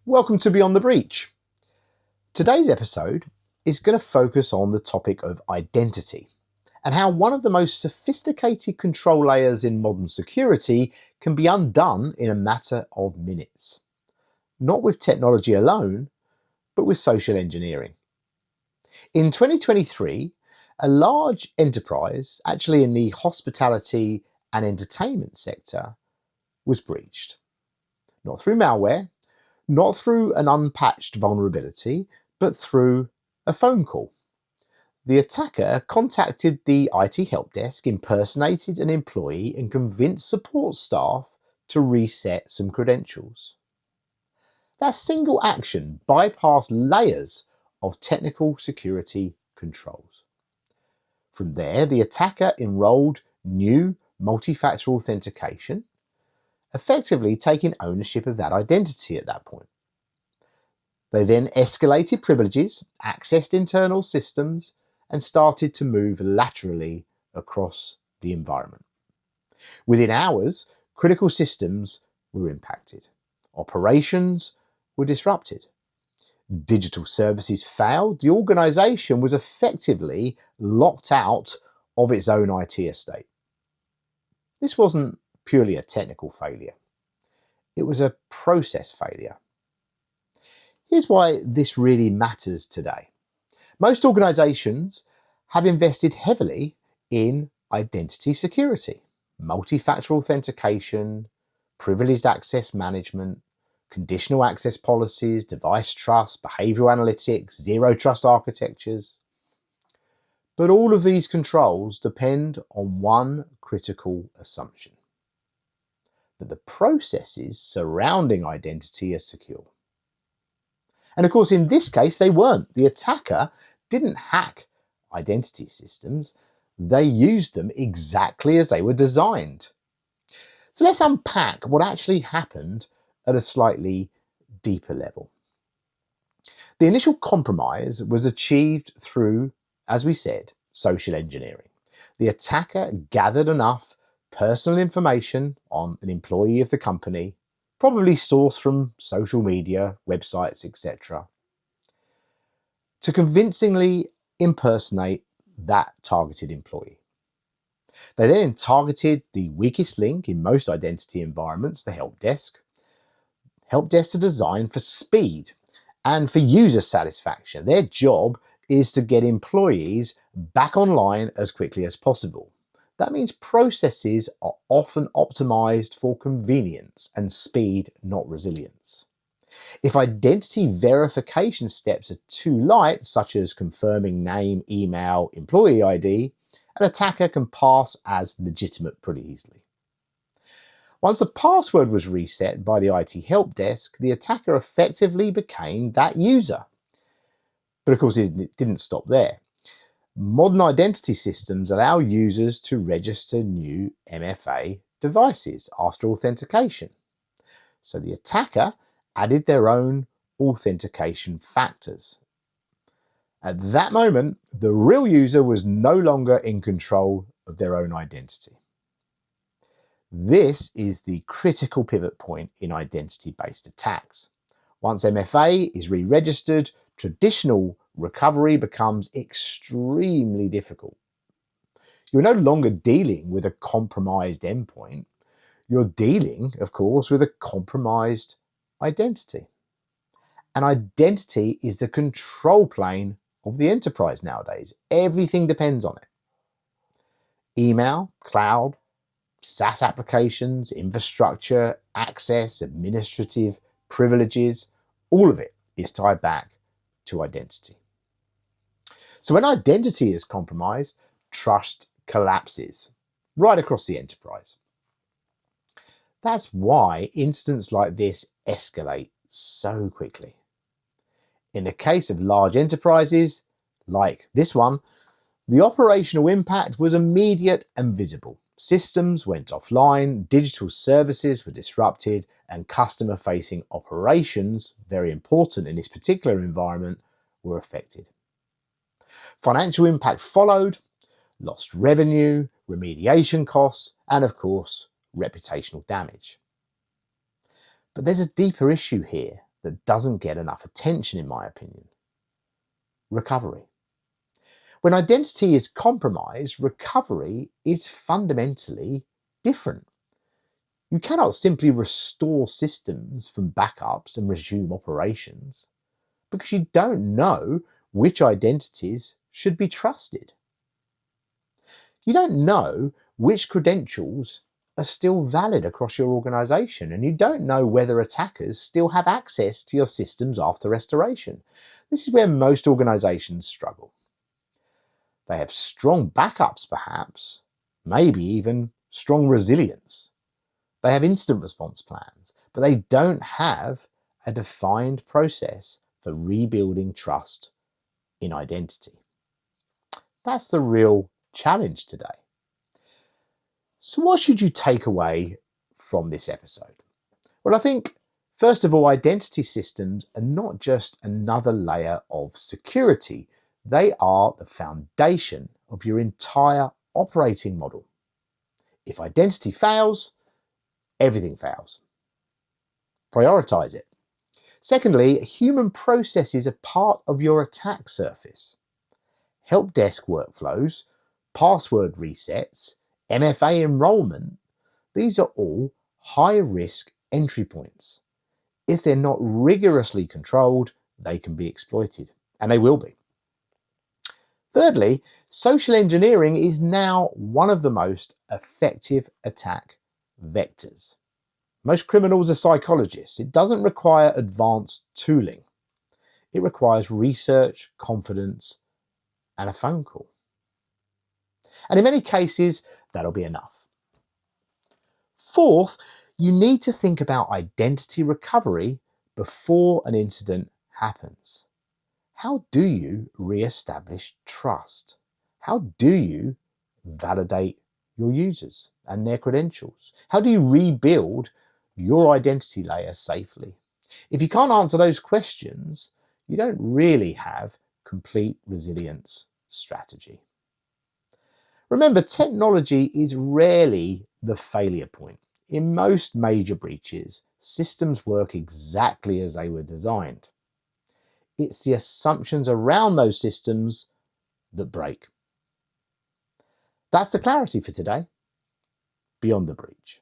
Welcome to Beyond the Breach. Today's episode is going to focus on the topic of identity and how one of the most sophisticated control layers in modern security can be undone in a matter of minutes. Not with technology alone, but with social engineering. In 2023, a large enterprise, actually in the hospitality and entertainment sector, was breached. Not through malware, not through an unpatched vulnerability, but through a phone call. The attacker contacted the IT help desk, impersonated an employee, and convinced support staff to reset some credentials. That single action bypassed layers of technical security controls. From there, the attacker enrolled new multi-factor authentication, effectively taking ownership of that identity at that point. They then escalated privileges, accessed internal systems, and started to move laterally across the environment. Within hours, critical systems were impacted. Operations were disrupted. Digital services failed. The organization was effectively locked out of its own IT estate. This wasn't purely a technical failure. It was a process failure. Here's why this really matters today. Most organizations have invested heavily in identity security, multi-factor authentication, privileged access management, conditional access policies, device trust, behavioral analytics, zero trust architectures. But all of these controls depend on one critical assumption: that the processes surrounding identity are secure. And of course, in this case, they weren't. The attacker didn't hack identity systems. They used them exactly as they were designed. So let's unpack what actually happened at a slightly deeper level. The initial compromise was achieved through, as we said, social engineering. The attacker gathered enough personal information on an employee of the company, probably sourced from social media, websites, etc., to convincingly impersonate that targeted employee. They then targeted the weakest link in most identity environments, the help desk. Help desks are designed for speed and for user satisfaction. Their job is to get employees back online as quickly as possible. That means processes are often optimized for convenience and speed, not resilience. If identity verification steps are too light, such as confirming name, email, employee ID, an attacker can pass as legitimate pretty easily. Once the password was reset by the IT help desk, the attacker effectively became that user. But of course, it didn't stop there. Modern identity systems allow users to register new MFA devices after authentication. So the attacker added their own authentication factors. At that moment, the real user was no longer in control of their own identity. This is the critical pivot point in identity-based attacks. Once MFA is re-registered, traditional recovery becomes extremely difficult. You're no longer dealing with a compromised endpoint. You're dealing, of course, with a compromised identity. And identity is the control plane of the enterprise nowadays. Everything depends on it. Email, cloud, SaaS applications, infrastructure, access, administrative privileges, all of it is tied back to identity. So when identity is compromised, trust collapses right across the enterprise. That's why incidents like this escalate so quickly. In the case of large enterprises, like this one, the operational impact was immediate and visible. Systems went offline, digital services were disrupted, and customer-facing operations, very important in this particular environment, were affected. Financial impact followed: lost revenue, remediation costs, and of course, reputational damage. But there's a deeper issue here that doesn't get enough attention, in my opinion: recovery. When identity is compromised, recovery is fundamentally different. You cannot simply restore systems from backups and resume operations because you don't know which identities should be trusted. You don't know which credentials are still valid across your organization, and you don't know whether attackers still have access to your systems after restoration. This is where most organizations struggle. They have strong backups, perhaps, maybe even strong resilience. They have incident response plans, but they don't have a defined process for rebuilding trust in identity. That's the real challenge today. So what should you take away from this episode? Well, I think, first of all, identity systems are not just another layer of security. They are the foundation of your entire operating model. If identity fails, everything fails. Prioritize it. Secondly, human processes are part of your attack surface. Help desk workflows, password resets, MFA enrollment, these are all high-risk entry points. If they're not rigorously controlled, they can be exploited, and they will be. Thirdly, social engineering is now one of the most effective attack vectors. Most criminals are psychologists. It doesn't require advanced tooling. It requires research, confidence, and a phone call. And in many cases, that'll be enough. Fourth, you need to think about identity recovery before an incident happens. How do you re-establish trust? How do you validate your users and their credentials? How do you rebuild your identity layer safely? If you can't answer those questions, you don't really have complete resilience strategy. Remember, technology is rarely the failure point. In most major breaches, systems work exactly as they were designed. It's the assumptions around those systems that break. That's the clarity for today. Beyond the breach.